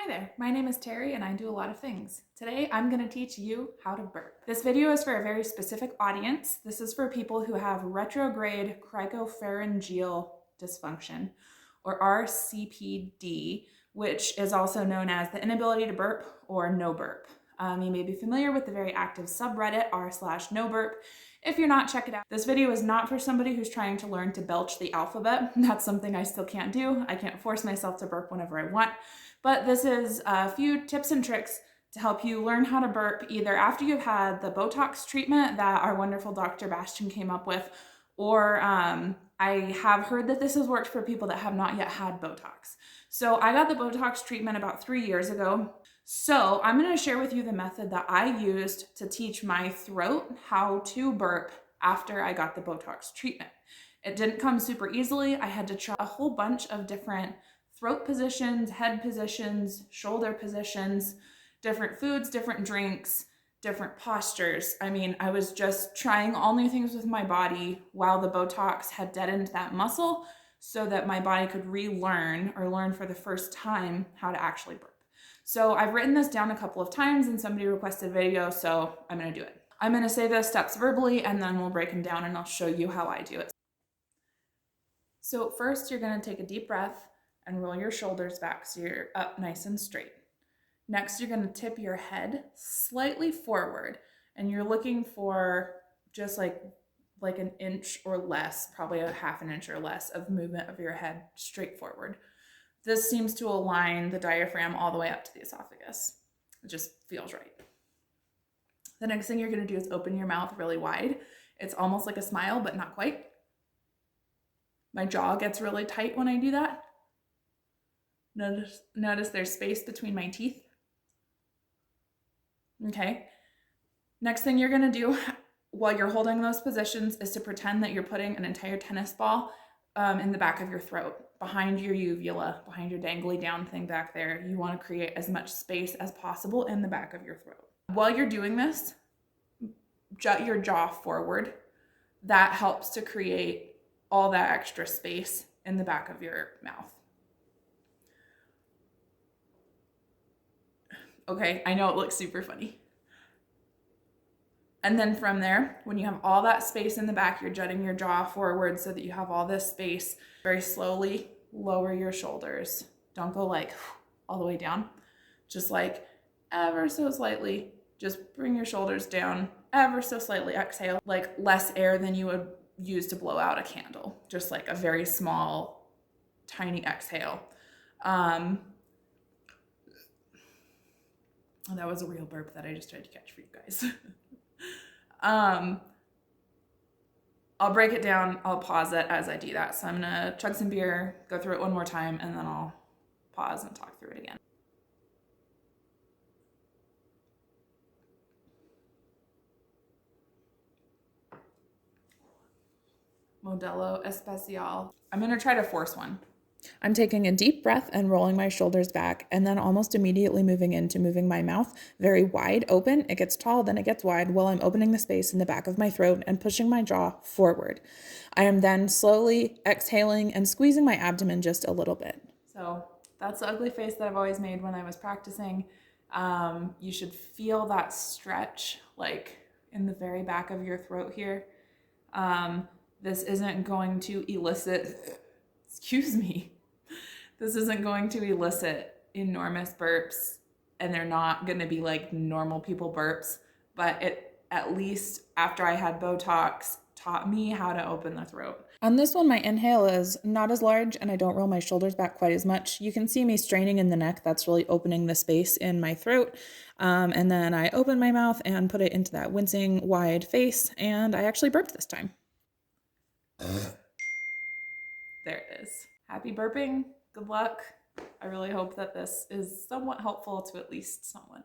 Hi there, my name is Terry and I do a lot of things. Today I'm going to teach you how to burp. This video is for a very specific audience. This is for people who have retrograde cricopharyngeal dysfunction, or R-CPD, which is also known as the inability to burp or no burp. You may be familiar with the very active subreddit r/noburp. If you're not, check it out. This video is not for somebody who's trying to learn to belch the alphabet. That's something I still can't do. I can't force myself to burp whenever I want. But this is a few tips and tricks to help you learn how to burp either after you've had the Botox treatment that our wonderful Dr. Bastian came up with, or I have heard that this has worked for people that have not yet had Botox. So I got the Botox treatment about 3 years ago. So I'm going to share with you the method that I used to teach my throat how to burp after I got the Botox treatment. It didn't come super easily. I had to try a whole bunch of different throat positions, head positions, shoulder positions, different foods, different drinks, different postures. I mean, I was just trying all new things with my body while the Botox had deadened that muscle so that my body could relearn or learn for the first time how to actually burp. So I've written this down a couple of times and somebody requested a video, so I'm gonna do it. I'm gonna say the steps verbally and then we'll break them down and I'll show you how I do it. So first you're gonna take a deep breath and roll your shoulders back so you're up nice and straight. Next, you're gonna tip your head slightly forward and you're looking for just like an inch or less, probably a half an inch or less of movement of your head straight forward. This seems to align the diaphragm all the way up to the esophagus. It just feels right. The next thing you're gonna do is open your mouth really wide. It's almost like a smile, but not quite. My jaw gets really tight when I do that. Notice there's space between my teeth. Okay. Next thing you're gonna do while you're holding those positions is to pretend that you're putting an entire tennis ball in the back of your throat, behind your uvula, behind your dangly down thing back there. You wanna create as much space as possible in the back of your throat. While you're doing this, jut your jaw forward. That helps to create all that extra space in the back of your mouth. Okay, I know it looks super funny. And then from there, when you have all that space in the back, you're jutting your jaw forward so that you have all this space. Very slowly lower your shoulders. Don't go like all the way down. Just like ever so slightly, just bring your shoulders down ever so slightly. Exhale, like less air than you would use to blow out a candle. Just like a very small, tiny exhale. That was a real burp that I just tried to catch for you guys. I'll break it down. I'll pause it as I do that. So I'm gonna chug some beer, go through it one more time, and then I'll pause and talk through it again. Modelo Especial. I'm gonna try to force one. I'm taking a deep breath and rolling my shoulders back and then almost immediately moving my mouth very wide open. It gets tall, then it gets wide while I'm opening the space in the back of my throat and pushing my jaw forward. I am then slowly exhaling and squeezing my abdomen just a little bit. So that's the ugly face that I've always made when I was practicing. You should feel that stretch like in the very back of your throat here. This isn't going to elicit, excuse me, this isn't going to elicit enormous burps, and they're not going to be like normal people burps, but it, at least after I had Botox, taught me how to open the throat. On this one, my inhale is not as large and I don't roll my shoulders back quite as much. You can see me straining in the neck. That's really opening the space in my throat. And then I open my mouth and put it into that wincing wide face, and I actually burped this time. There it is. Happy burping. Good luck. I really hope that this is somewhat helpful to at least someone.